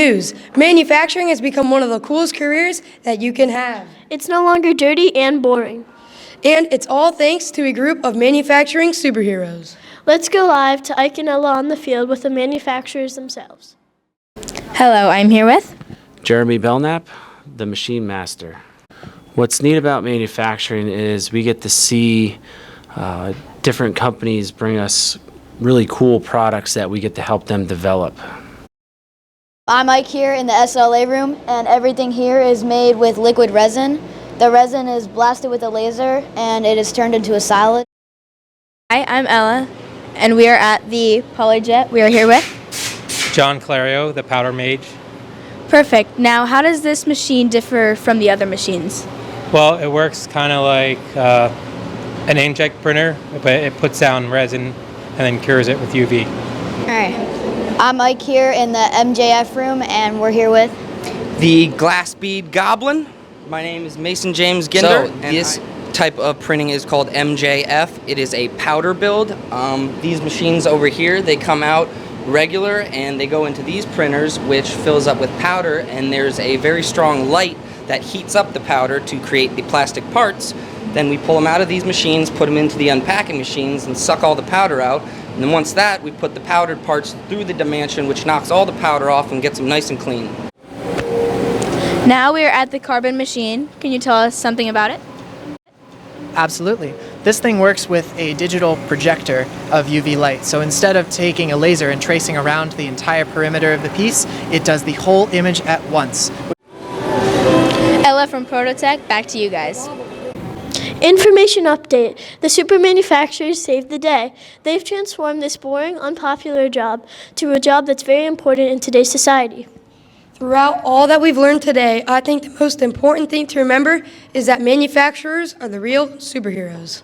news. Manufacturing has become one of the coolest careers that you can have. It's no longer dirty and boring. And it's all thanks to a group of manufacturing superheroes. Let's go live to Ike and Ella on the field with the manufacturers themselves. Hello, I'm here with Jeremy Belknap, the machine master. What's neat about manufacturing is we get to see different companies bring us really cool products that we get to help them develop. I'm Ike here in the SLA room, and everything here is made with liquid resin. The resin is blasted with a laser and it is turned into a solid. Hi, I'm Ella, and we are at the PolyJet. We are here with John Clario, the powder mage. Perfect. Now, how does this machine differ from the other machines? Well, it works kind of like an inkjet printer, but it puts down resin and then cures it with UV. All right. I'm Ike here in the MJF room, and we're here with the glass bead goblin. My name is Mason James Ginder. So this type of printing is called MJF. It is a powder build. These machines over here, they come out regular and they go into these printers, which fills up with powder, and there's a very strong light that heats up the powder to create the plastic parts. Then we pull them out of these machines, put them into the unpacking machines, and suck all the powder out. And then once that, we put the powdered parts through the dimension, which knocks all the powder off and gets them nice and clean. Now we are at the carbon machine. Can you tell us something about it? Absolutely. This thing works with a digital projector of UV light. So instead of taking a laser and tracing around the entire perimeter of the piece, it does the whole image at once. Ella from Prototech, back to you guys. Information update. The super manufacturers saved the day. They've transformed this boring, unpopular job to a job that's very important in today's society. Throughout all that we've learned today, I think the most important thing to remember is that manufacturers are the real superheroes.